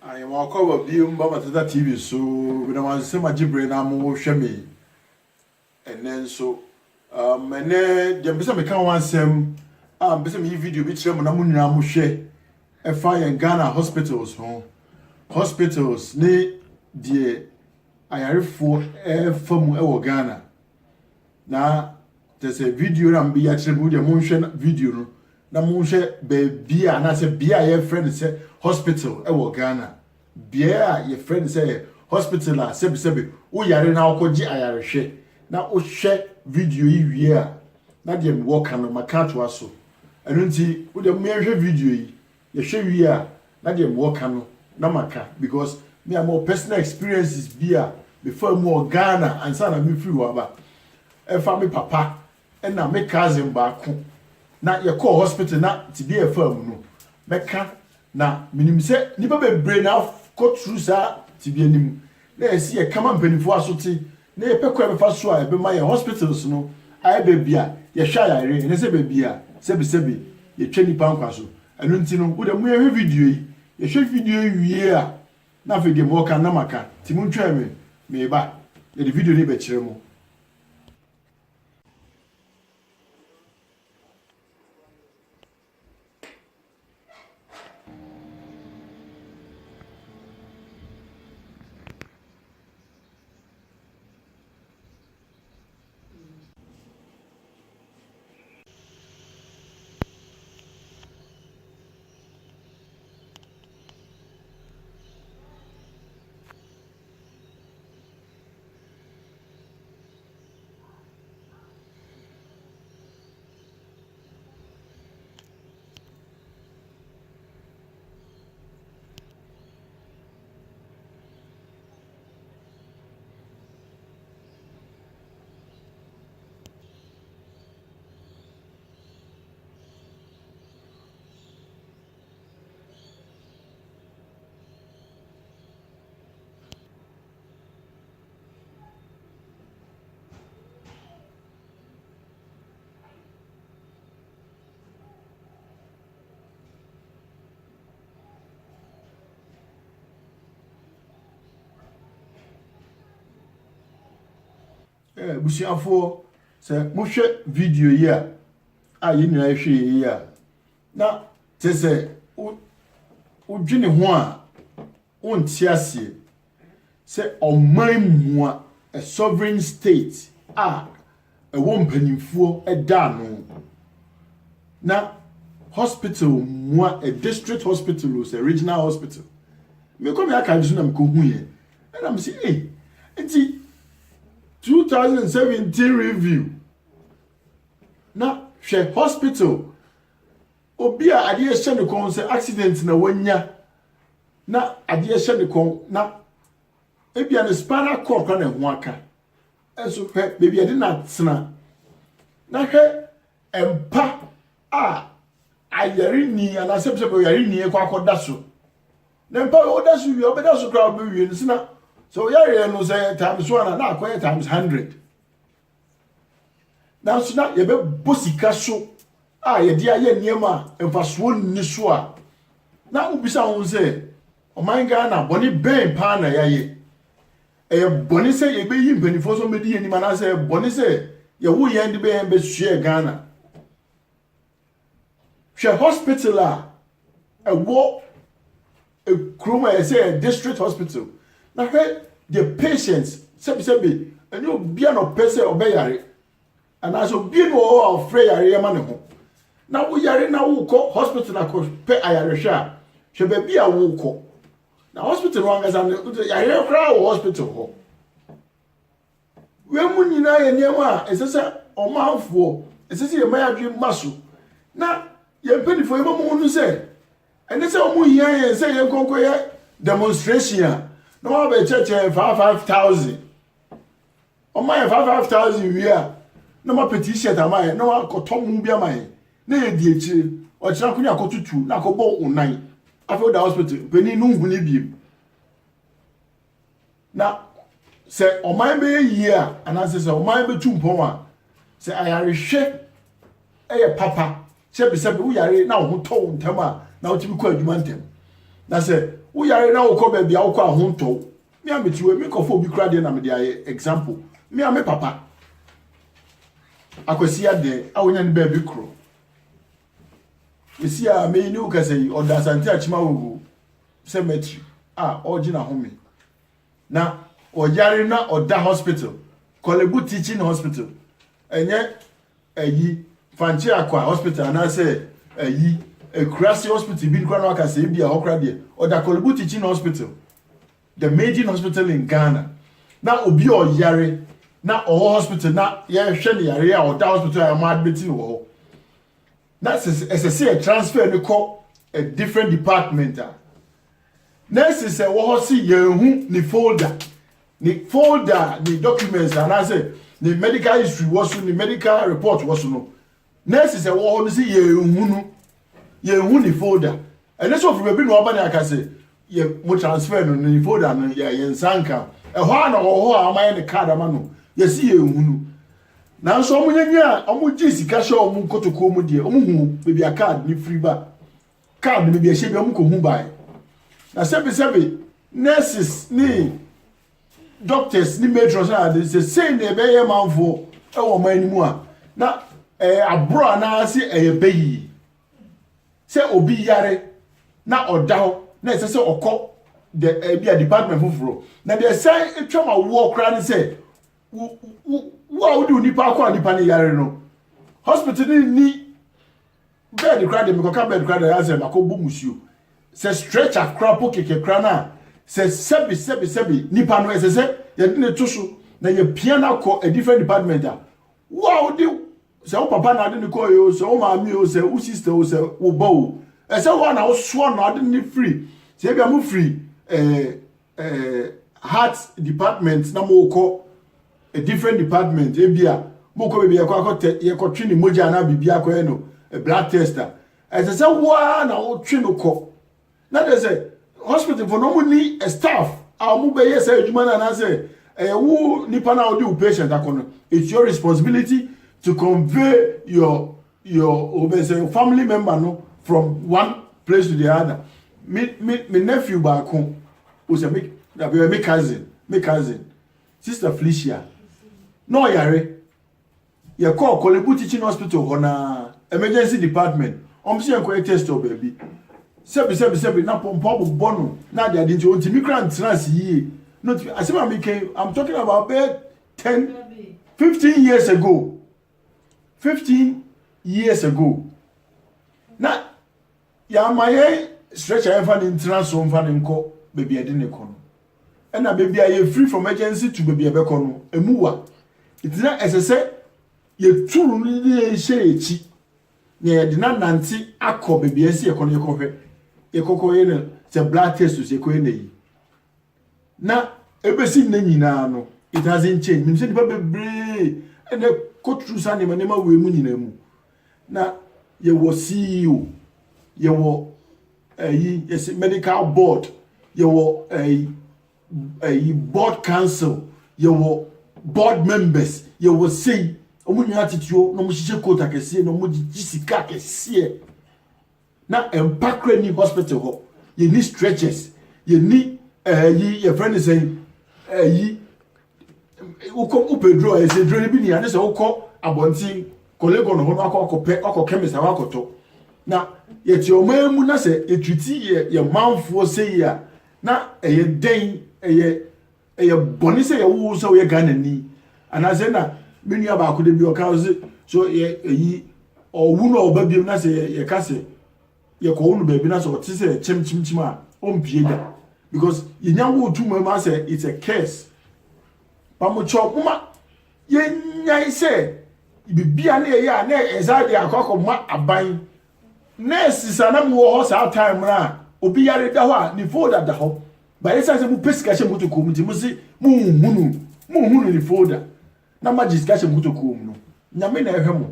I walk over being Baba to that TV, so when I was saying my Jibrain, I'm more shame. And then so, and then the Bissam can want some, Bissam video which I'm not share a fire in Ghana hospitals, home hospitals, ne dear, I are for a firm of Ghana. Now, there's a video and be actually the motion video. Na munche be and I say be a friend say hospital e Ghana. Be a your friend say hospital a sebi wo yare na okoji ayarehwe. Na o hwe video yi wie a na dem work no maka to aso. Enu nti wo dem hwe video yi ye hwe wie a na dem work no na maka because me am more personal experiences be a before more Ghana and sana me free wa ba. E fa me papa e na me cousin ba ko na ye call hospital na ti be a firm no meka na minim se nipa bebre na go through sa ti be anim na esi ye kama mpanifo asoti na ye pekwa be fa so a be ma ye hospitals no ai be bia ye hwa yare ne se be bia sebi ye twa nipa nkwa so enu nti no wo de mu ye video yi ye hwe video wie a na fe de mo ka na maka ti mu ntwa me ba ye de video ni be kire mo. Busiafo se mo hwe video yi a ye nyina hwe yi na te se o dwene ho a on tiasie se oman mua a sovereign state a wo mpanimfuo da no na hospital mua a district hospital or a regional hospital me come ya kan na me ko hu ye na me say enti 2017 review na hwe hospital obi a ade hye ne kon se accident na wanya na ade hye ne kon na ebia ne spinal cord ka na ho aka enso hwe baby ade na tsena na hwe empa a ayari ni ana sepsep ayari ni ekwa akoda so na empa o da so wi obeda so kra obi wi nsina so yare no say times 1 na akoye times 100 now so na ye be bosika so a ye dia ye niema emfaso ni so a na ubisa won say o man Ghana boni ben pa na yaye e boni say ye be yi mpanifo so medi ani mana say boni say ye wo ye ndi be hwe Ghana hwe hospital a wo a kroma ye say district hospital na the patients sebi and you be no person obeyare and as obi no afraid yare ma ne ho na wo yare na wo ko hospital na ko pe ayare hwa hwe ba bi a wo ko na hospital no angasa yare kra wo hospital ho we mu nyina ye niema esese omanfo esese ye mayadwe maso na ye penifo ye mo nu se ene se omu hia ye se ye konko ye demonstration no be church 5,000 o my 5,000 we are no ma petition amaye no akoto mu bia amaye na ye di echi o kira kunya akotutu na akobo unan afi da hospital peni nu hu ni biem na se o man be yi a anase se o man be tumpom a se ayare hwe eye papa se be wo yare na wo to ntama na wo tibi ko adwuma ntem na say wo yare na wo ko ba bia wo ko ahonto me ametiwe me ko fo bi kra de na me dey example me am papa akwasi ade awonya ne ba bi kro esi a me ni ukasei oda santi achima wogu cemetery ogina home na oyare na oda hospital Kolebu teaching hospital enye fanchi akwa hospital na say Ekurase hospital bi nkwa na akase bi a hokra de oda Kolebu teaching hospital the major hospital in Ghana na obi oyare na hospital na ye hwe ne yare a oda hospital a ma admit wo that's a transfer ni call a different department. Next is a wo see yehu ni folder ni documents and I say the medical history was the medical report was no. Next is a wo see yehu ni folder. And that's what we be no oba na aka say ye mo transfer no ni folder no ye nsanka. E ho na ho amaye ne card ama no. Ye see yehu no. Na so omunyanya omuji sika sha omu kotoko mu de omuhu bebi a card ni free ba card ni bebi a shebi omu ko hu bai na sebi nurses ni doctors ni matrons na de say na ebe ye manfo e wo man mu a na abro na se beyi se obi yare na odaho na se okọ the bia department fufuro na de say etwa wo kra ni say wo would nipa akwa nipa ne yare no hospital ni bed kra de me ko ka bed kra de aze makobu musuo se stretcher kra po keke kra na se sebi nipa no se ye ne to so na ye pia na ko a different department wo de se wo papa na de ne ko yo se wo maami o se wo sister o se wo bawo se wo na wo so na de ne free se bia mo free heart department na mo ko a different department ebia moko be bia kwa ye ko twi ni moja na bibia ko no a blood tester as say wa na wo twi no ko na dey say hospital for no ni a staff a mo be yes adwuma na say wo nipa na odi patient akono it's your responsibility to convey your family member no from one place to the other me nephew ba ko o say me cousin sister Felicia no yare ye call Kolebu teaching hospital hona emergency department see enquire test o baby sebi na pompo bono na dia dinti onti migrant trans yi no asema I'm talking about 15 years ago 15 years ago na ya maye stretcher enfa ni trans o enfa ni nko baby ade ne kono ena baby are free from emergency to baby ebe kono emuwa itina esese ye turu ni she echi ne ye dina nanti akọ baby esi ye kono ye kohwe ye kokọ ye ne se blood test so ye koye ne yi na ebesi na nyina no it hasn't changed mi se di bebre ene kotru sa ne ma we mu nyina mu na ye wo CEO ye wo yes medical board ye wo board council your board members you will say omunyu atitio no mo hihye quota kese no mo jisika kese na empakra ni hospital ho you need stretchers you need your friend is saying uko Pedro say drone bi ni ade say uko abonti kolego no ho no akọ chemist akoto na yeti omamu na say etuti ye manfo say ya na den eye boni se ye wo so ye Ghana ni anase na menu aba ko de bi o ka so ye owu no oba biem na se ye ka se ye ko unu baby na so ti se chim a on da because ye nya wo tu ma say it's a curse pa mo cho kuma ye nya se bibia na ye ya na ezade akoko ma aban nurse sanam wo ho sa time na obi yare da ho a ni folder da ho ba yesa se mu pesika she muto ko mu ti mu si mu hunu ni folder na magic she muto ko mu no nyame na ehwe mu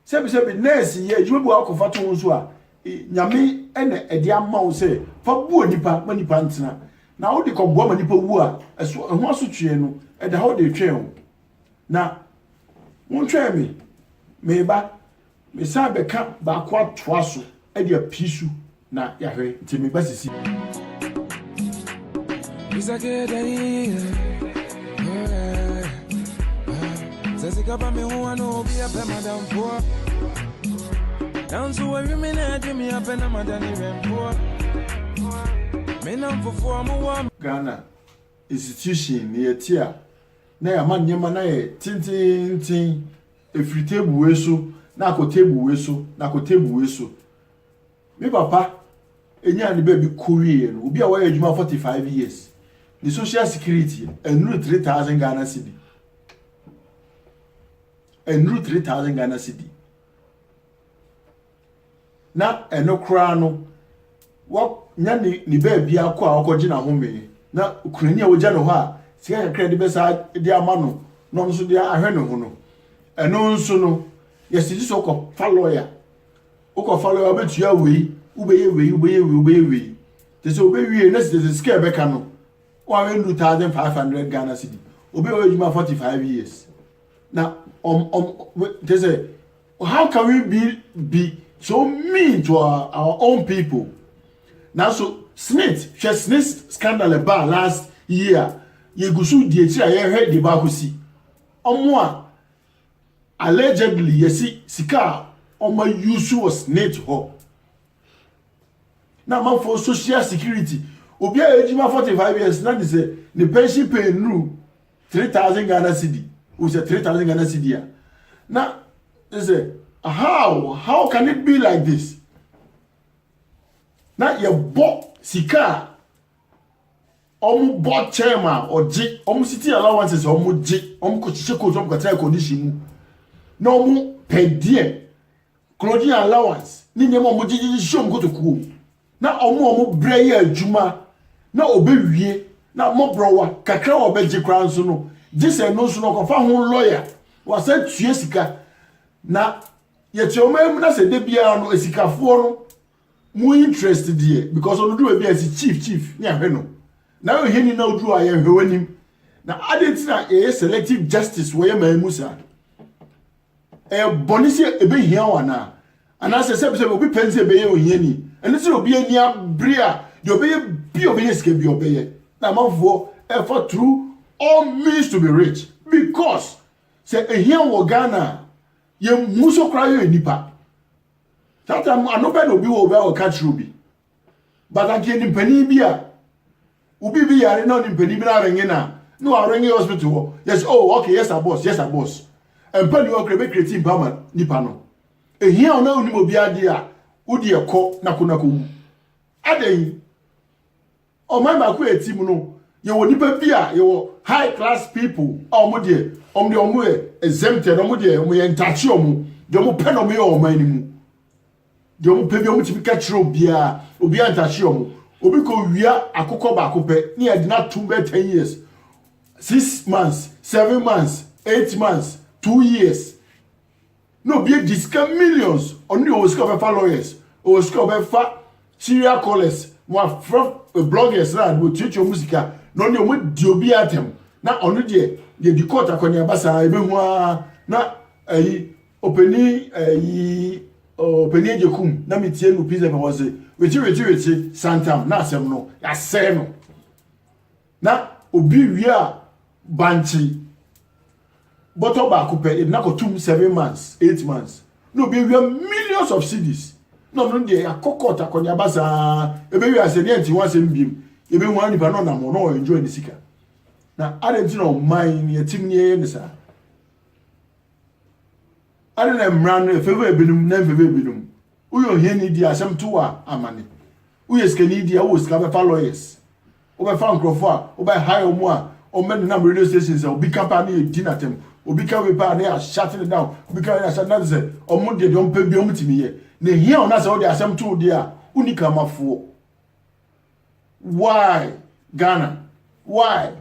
sebi nurse ye adwubu akofa to nso a nyame ene edi ama wo se fa buo nipa ma nipa ntena na wo de ko buo ma nipa wu a eso ho aso twe no e da ho de twe ho na won twe me ba me sa be ka ba kwa toaso e de apisu na yahwe nti me basisi Says cover me who I know be up madam poor. Down so every minute me up and madam even poor. Me nam for more Ghana institution near tia na ya man nyema na ye tintintin efiri table we so na akọ table we so na akọ table we so me papa enya ne baby kowie no obi a wa adwuma 45 years the social security enuru 3000 Ghana cedi enuru 3000 Ghana cedi na enokra no wa nya ni baby akọ a okọje na home na ukurani a wogya no ho a sika kakra de besa de ama no no nso de ahwe no ho no eno nso no yesiji so okọ fa lawyer obetua wei ubeye tese obewie na sika beka no 1,500 Ghana cedi obewe ejuma 45 years na tese how can we be so mean to our own people now? So Smith scandal about last year yegusu die tira ye hwe de ba kosi omo a allegedly yesi sika omo use was net ho na man for social security obi a ejima 45 years na say the pension pay nu 3,000 Ghana cedi o say 3,000 Ghana cedi a na they say how can it be like this na ye bo sika omu bo chairman oji omu city allowances omu ji omu ko chiche ko omu ka condition mu na omu pedie clothing allowance ni nyema omu ji shom go to ku na omu breye adwuma na obewie na mo browa kakra obeji kran so no gise no so no ko fa ho lawyer wa sa tue sika na ye ti omu na se de bia no esikafo no mu interested there because onu do be as chief ni ahwe no na o heni na odu aye hwewanim na adentina selective justice wo ye mamusa bonisi ebe hia wana ana se obi pense ebe ye ohiani eni ti obi ani abria de obi bi obi ye ske bi obi ye na manfo effort through all means to be rich because se ehia wo Ghana ye muso krayo enipa tata anobe no bi wo be o catch ruby but again ni pani bia ubi bi yare na ni pani bi na rengi na no arengi hospital yes okay yes our boss and pani o create empowerment nipa no ehia ona oni mo bia de a udi ekọ na konako aden o mai ma ku etim no ye wo nipa bia ye wo high class people omo de omo exempted omo de omo ye ntachi omo de omo pe no me o man ni mu de omo pe bi omo ti ka chiro bia obi antachi omo obi ko wia akokọ ba akopẹ ni e na 10 years 6 months 7 months 8 months 2 years no be discount millions only o score for lawyers o score for serial callers mo from bloggers na mo tutu musica no ni o mo di obi atem na onu de di court akonya basa ebe hu na openi ejekum na metie no pizza be was wechi santam na asem no ya se no na obi wia banchi bottle ba coupe na ko 7 months 8 months no be wia millions of cedis no de akokọ takonya basa ebe wia se ne nti wan se mbiem ebe wan ni ba no na mo no enjoy the sika na arentino mine yetim ne ne sa are na mran efebe ebinum na efebe ebinum uyo heni di asem to a amane uyo skani di a wo ska be fa lawyers o be fa nkrofo a o be hire omo a o men na radio stations obi company e dinatem obi ka we pa na shut it down obi ka na shut down say omo de don pe bi omo timi ye na hia ona say o de asem to di a unika mafo why Ghana why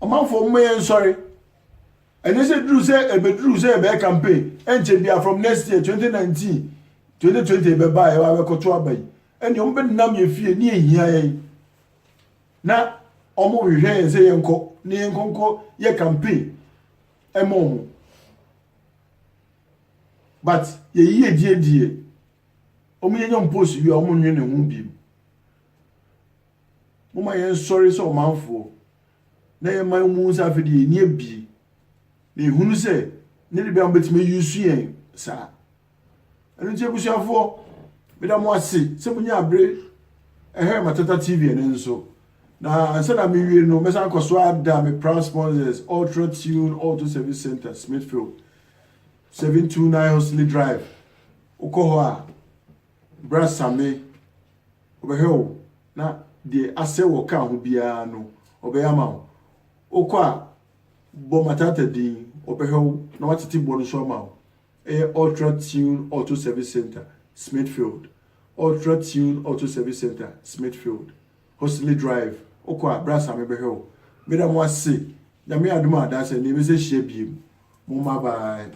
omanfo mo sorry. And they said, Drew say, a campaign, and from next year, 2019, 2020, by Kotuabai. And you open nam ye fear near here. Now, almost we hear say, Uncle, near Conco, ye campaign, a moment. But ye dear, omo yenya post wi omo nwe ne ho bi mo ma yen sorry so manfo na ye man mu sa afidi ni abi na ehunu se ne de bia mbetime use yen sa enu tie busuafo me da mo ase se munya abre Matata TV and so now instead of me no mesa koso ada me proud sponsors Ultra Tune Auto Service Center Smithfield 729 Hosley Drive Okohoa Brasame obehel na de ase wo ka ho bia no obeyama okwa bo Matata din obehel na watiti bo no so ma Ultra Tune Auto Service Center Smithfield Ultra Tune Auto Service Center Smithfield Hosley Drive okwa Brasame behel me da mo ase na me aduma da se ni me se hye biem mo ma bye.